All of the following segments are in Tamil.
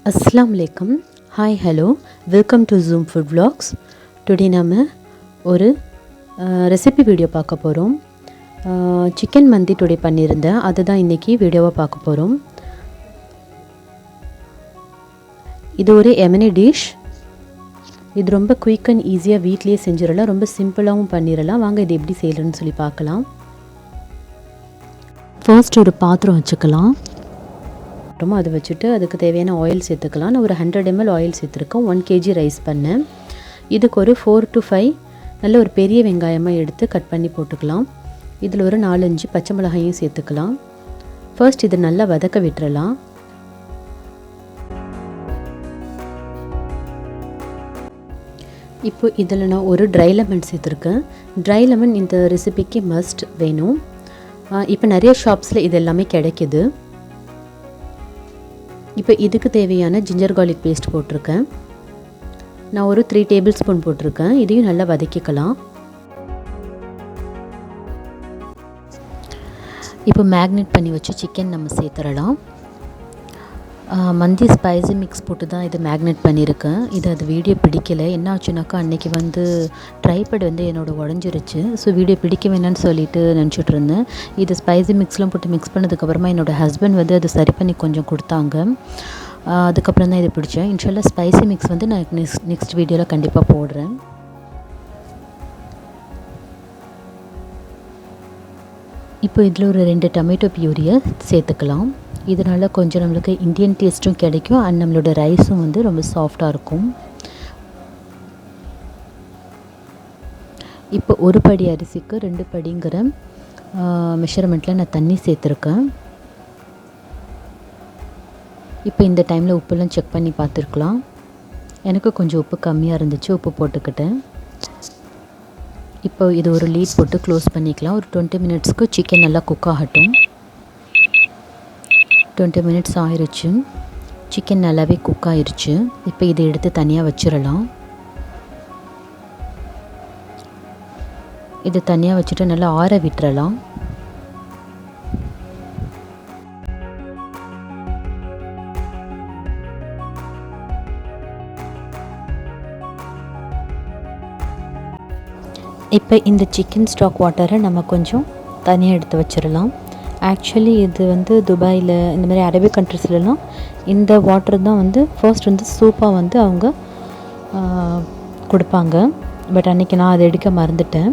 Assalamu alaikum. Hi, hello. Welcome to Zoom Food Vlogs. Today நம்ம ஒரு ரெசிபி வீடியோ பார்க்க போகிறோம். சிக்கன் மந்தி டுடே பண்ணியிருந்தேன், அதுதான் இன்றைக்கி வீடியோவாக பார்க்க போகிறோம். இது ஒரு எமனி டிஷ். இது ரொம்ப குயிக் அண்ட் ஈஸியாக வீட்லேயே செஞ்சிடலாம், ரொம்ப சிம்பிளாகவும் பண்ணிடலாம். வாங்க இது எப்படி செய்யலன்னு சொல்லி பார்க்கலாம். ஃபர்ஸ்ட் ஒரு பாத்திரம் வச்சுக்கலாம். அதை வச்சுட்டு அதுக்கு தேவையான ஆயில் சேர்த்துக்கலாம். நான் ஒரு 100 ml ஆயில் சேர்த்துருக்கேன். 1 kg ரைஸ் பண்ணேன். இதுக்கு ஒரு 4 to 5 நல்ல ஒரு பெரிய வெங்காயமாக எடுத்து கட் பண்ணி போட்டுக்கலாம். இதில் ஒரு 4-5 பச்சை மிளகாயும் சேர்த்துக்கலாம். ஃபர்ஸ்ட் இது நல்லா வதக்க விட்டுறலாம். இப்போ இதில் நான் ஒரு ட்ரை லெமன் சேர்த்துருக்கேன். ட்ரை லெமன் இந்த ரெசிபிக்கு மஸ்ட் வேணும். இப்போ நிறைய ஷாப்ஸில் இது எல்லாமே கிடைக்கிது. இப்போ இதுக்கு தேவையான ஜிஞ்சர் கார்லிக் பேஸ்ட் போட்டிருக்கேன். நான் ஒரு 3 டேபிள் ஸ்பூன் போட்டிருக்கேன். இதையும் நல்லா வதக்கிக்கலாம். இப்போ மேக்னேட் பண்ணி வச்சு சிக்கன் நம்ம சேர்த்துடலாம். மந்தி ஸ்பைசி மிக்ஸ் போட்டு தான் இது மேக்னேட் பண்ணியிருக்கேன். இது அது வீடியோ பிடிக்கலை. என்ன ஆச்சுனாக்கா அன்றைக்கி ட்ரைபேட் என்னோடய உடஞ்சிருச்சு. ஸோ வீடியோ பிடிக்க வேணான்னு சொல்லிட்டு நினச்சிட்டு இருந்தேன். இது ஸ்பைசி மிக்ஸ்லாம் போட்டு மிக்ஸ் பண்ணதுக்கப்புறமா என்னோடய ஹஸ்பண்ட் அது சரி பண்ணி கொஞ்சம் கொடுத்தாங்க. அதுக்கப்புறம் தான் இதை பிடிச்சேன். இன்ஷால்லா ஸ்பைசி மிக்ஸ் நான் நெக்ஸ்ட் வீடியோவில் கண்டிப்பாக போடுறேன். இப்போ இதில் ஒரு 2 டொமேட்டோ பியூரியை சேர்த்துக்கலாம். இதனால் கொஞ்சம் நம்மளுக்கு இந்தியன் டேஸ்ட்டும் கிடைக்கும் அண்ட் நம்மளோட ரைஸும் ரொம்ப சாஃப்டாக இருக்கும். இப்போ ஒரு படி அரிசிக்கு 2 படிங்கிற மெஷர்மெண்ட்டில் நான் தண்ணி சேர்த்துருக்கேன். இப்போ இந்த டைமில் உப்புலாம் செக் பண்ணி பார்த்துருக்கலாம். எனக்கு கொஞ்சம் உப்பு கம்மியாக இருந்துச்சு, உப்பு போட்டுக்கிட்டேன். இப்போ இது ஒரு லீட் போட்டு க்ளோஸ் பண்ணிக்கலாம். ஒரு 20 மினிட்ஸ்க்கு சிக்கன் நல்லா குக் ஆகட்டும். 20 மினிட்ஸ் ஆயிடுச்சு. சிக்கன் நல்லாவே குக் ஆயிடுச்சு. இப்போ இதை எடுத்து தனியாக வச்சிடலாம். இது தனியாக வச்சுட்டு நல்லா ஆற விட்டுறலாம். இப்போ இந்த சிக்கன் ஸ்டாக் வாட்டரை நம்ம கொஞ்சம் தனியாக எடுத்து வச்சிடலாம். ஆக்சுவலி இது துபாயில் இந்த மாதிரி அரபிக் கண்ட்ரிஸ்லாம் இந்த வாட்டர் தான் ஃபர்ஸ்ட் சூப்பாக அவங்க கொடுப்பாங்க. பட் அன்றைக்கி நான் அதை எடுக்க மறந்துட்டேன்.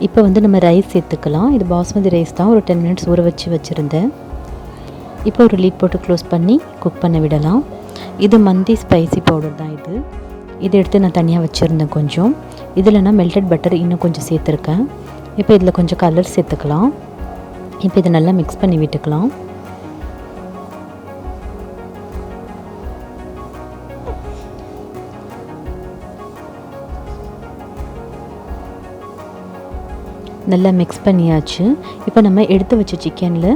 இப்போ நம்ம ரைஸ் சேர்த்துக்கலாம். இது பாஸ்மதி ரைஸ் தான், ஒரு 10 மினிட்ஸ் ஊற வச்சுருந்தேன். இப்போ ஒரு லீட் போட்டு க்ளோஸ் பண்ணி குக் பண்ண விடலாம். இது மந்தி ஸ்பைசி பவுடர் தான். இதை எடுத்து நான் தனியாக வச்சுருந்தேன். கொஞ்சம் இதில் நான் மெல்டட் பட்டர் இன்னும் கொஞ்சம் சேர்த்துருக்கேன். இப்போ இதில் கொஞ்சம் கலர் சேர்த்துக்கலாம். இப்போ இதை நல்லா மிக்ஸ் பண்ணி விட்டுக்கலாம். நல்லா மிக்ஸ் பண்ணியாச்சு. இப்போ நம்ம எடுத்து வச்ச சிக்கனில்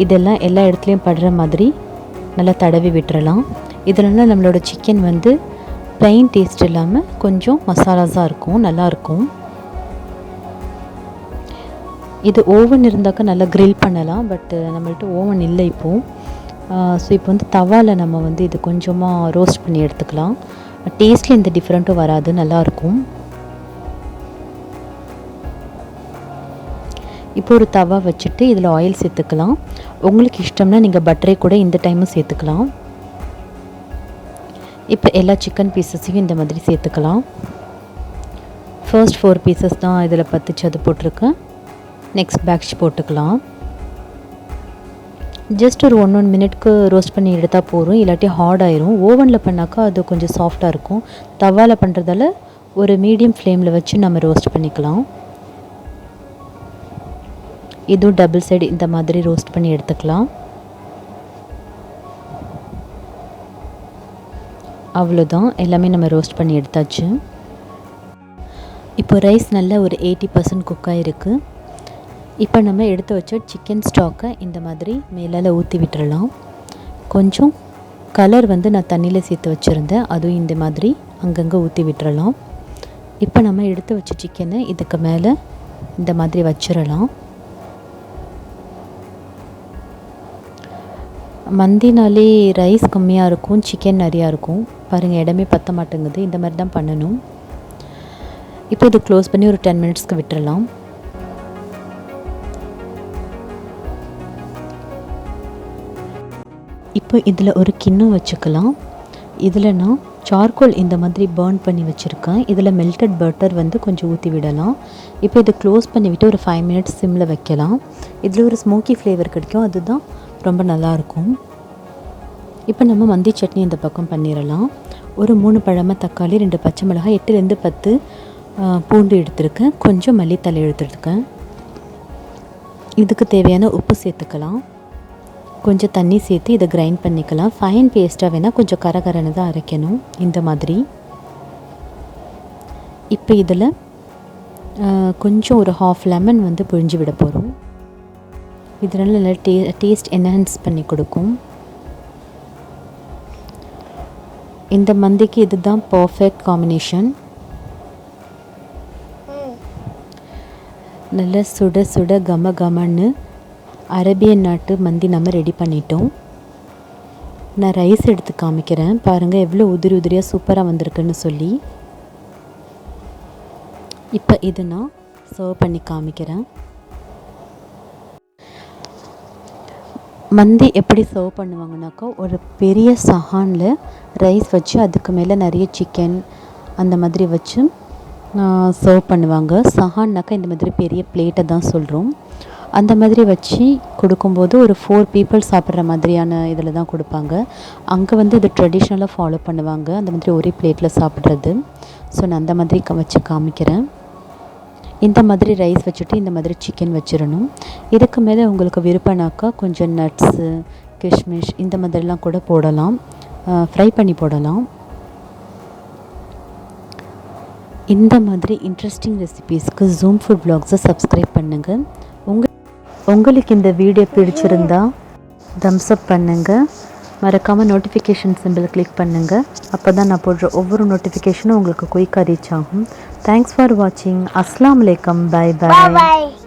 இதெல்லாம் எல்லா இடத்துலையும் படுற மாதிரி நல்லா தடவி விட்டுறலாம். இதனால் நம்மளோட சிக்கன் ப்ளைன் டேஸ்ட் இல்லாமல் கொஞ்சம் மசாலாஸாக இருக்கும், நல்லாயிருக்கும். இது ஓவன் இருந்தாக்கா நல்லா க்ரில் பண்ணலாம். பட் நம்மள்ட்ட ஓவன் இல்லை இப்போது. ஸோ இப்போ தவாவில் நம்ம இது கொஞ்சமாக ரோஸ்ட் பண்ணி எடுத்துக்கலாம். டேஸ்ட்டில் எந்த டிஃப்ரெண்ட்டும் வராது, நல்லாயிருக்கும். இப்போ ஒரு தவா வச்சுட்டு இதில் ஆயில் சேர்த்துக்கலாம். உங்களுக்கு இஷ்டம்னா நீங்கள் பட்டரை கூட இந்த டைமும் சேர்த்துக்கலாம். இப்போ எல்லா சிக்கன் பீசஸையும் இந்த மாதிரி சேர்த்துக்கலாம். ஃபர்ஸ்ட் 4 பீசஸ் தான் இதில் பத்துச்சு, அது போட்டிருக்கேன். நெக்ஸ்ட் பேட்ச் போட்டுக்கலாம். ஜஸ்ட் ஒரு 1 மினிட்க்கு ரோஸ்ட் பண்ணி எடுத்தால் போதும், இல்லாட்டி ஹார்ட் ஆயிரும். ஓவனில் பண்ணாக்கா அது கொஞ்சம் சாஃப்டாக இருக்கும். தவாவில் பண்ணுறதால ஒரு மீடியம் ஃப்ளேமில் வச்சு நம்ம ரோஸ்ட் பண்ணிக்கலாம். இதுவும் டபுள் சைடு இந்த மாதிரி ரோஸ்ட் பண்ணி எடுத்துக்கலாம். அவ்வளோதான், எல்லாமே நம்ம ரோஸ்ட் பண்ணி எடுத்தாச்சு. இப்போ ரைஸ் நல்லா ஒரு 80% குக் ஆகிருக்கு. இப்போ நம்ம எடுத்து வச்ச சிக்கன் ஸ்டாக்கை இந்த மாதிரி மேலால் ஊற்றி விட்டுறலாம். கொஞ்சம் கலர் நான் தண்ணியில் சேர்த்து வச்சுருந்தேன், அதுவும் இந்த மாதிரி அங்கங்கே ஊற்றி விட்டுறலாம். இப்போ நம்ம எடுத்து வச்ச சிக்கனை இதுக்கு மேலே இந்த மாதிரி வச்சிடலாம். மந்தினாலே ரைஸ் கம்மியாக இருக்கும், சிக்கன் நிறையா இருக்கும். பாருங்கள், இடமே பற்ற மாட்டேங்குது. இந்த மாதிரி தான் பண்ணணும். இப்போ இது க்ளோஸ் பண்ணி ஒரு 10 மினிட்ஸ்க்கு விட்டுறலாம். இப்போ இதில் ஒரு கிண்ணம் வச்சுக்கலாம். இதில் நான் சார்கோல் இந்த மாதிரி பர்ன் பண்ணி வச்சுருக்கேன். இதில் மெல்டட் பட்டர் வந்து கொஞ்சம் ஊற்றி விடலாம். இப்போ இதை க்ளோஸ் பண்ணிவிட்டு ஒரு 5 மினிட்ஸ் சிம்மில் வைக்கலாம். இதில் ஒரு ஸ்மோக்கி ஃப்ளேவர் கிடைக்கும், அதுதான் ரொம்ப நல்லாயிருக்கும். இப்போ நம்ம மந்தி சட்னி இந்த பக்கம் பண்ணிடலாம். ஒரு 3 பழமாக தக்காளி, 2 பச்சை மிளகாய், 8லேருந்து 10 பூண்டு எடுத்துருக்கேன், கொஞ்சம் மல்லித்தலை எடுத்துருக்கேன். இதுக்கு தேவையான உப்பு சேர்த்துக்கலாம். கொஞ்சம் தண்ணி சேர்த்து இதை கிரைண்ட் பண்ணிக்கலாம். ஃபைன் பேஸ்ட்டாக வேணால் கொஞ்சம் கரகரன்னு தான் அரைக்கணும், இந்த மாதிரி. இப்போ இதில் கொஞ்சம் ஒரு 1/2 லெமன் வந்து புழிஞ்சு விட போகிறோம். இதனால் நல்லா டேஸ்ட் என்ஹான்ஸ் பண்ணி கொடுக்கும். இந்த மந்திக்கு இதுதான் பர்ஃபெக்ட் காம்பினேஷன். நல்லா சுட சுட கம கமன்னு அரேபியன் நாட்டு மந்தி நம்ம ரெடி பண்ணிட்டோம். நான் ரைஸ் எடுத்து காமிக்கிறேன். பாருங்கள் எவ்வளோ உதிரி உதிரியாக சூப்பராக வந்திருக்குன்னு சொல்லி. இப்போ இது நான் சர்வ் பண்ணி காமிக்கிறேன். மந்தி எப்படி சர்வ் பண்ணுவாங்கனாக்கா, ஒரு பெரிய சஹானில் ரைஸ் வச்சு அதுக்கு மேலே நிறைய சிக்கன் அந்த மாதிரி வச்சு சர்வ் பண்ணுவாங்க. சஹான்னாக்கா இந்த மாதிரி பெரிய பிளேட்டை தான் சொல்கிறோம். அந்த மாதிரி வச்சு கொடுக்கும்போது ஒரு 4 பீப்புள் சாப்பிட்ற மாதிரியான இதில் தான் கொடுப்பாங்க. அங்கே வந்து இது ட்ரெடிஷ்னலாக ஃபாலோ பண்ணுவாங்க, அந்த மாதிரி ஒரே பிளேட்டில் சாப்பிட்றது. ஸோ நான் அந்த மாதிரி வச்சு காமிக்கிறேன். இந்த மாதிரி ரைஸ் வச்சுட்டு இந்த மாதிரி சிக்கன் வச்சிடணும். இதுக்கு மேலே உங்களுக்கு விருப்பம்னாக்கா கொஞ்சம் நட்ஸு, கிஷ்மிஷ் இந்த மாதிரிலாம் கூட போடலாம், ஃப்ரை பண்ணி போடலாம். இந்த மாதிரி இன்ட்ரெஸ்டிங் ரெசிபீஸ்க்கு ஜூம் ஃபுட் vlogsஸை சப்ஸ்கிரைப் பண்ணுங்கள். உங்களுக்கு இந்த வீடியோ பிடிச்சிருந்தா தம்ஸ் அப் பண்ணுங்கள். மறக்காமல் நோட்டிஃபிகேஷன் சிம்பிள் கிளிக் பண்ணுங்கள். அப்போ தான் நான் போடுற ஒவ்வொரு நோட்டிஃபிகேஷனும் உங்களுக்கு குயிக்காக ரீச் ஆகும். தேங்க்ஸ் ஃபார் வாட்சிங். அஸ்ஸலாமு அலைக்கும். Bye by.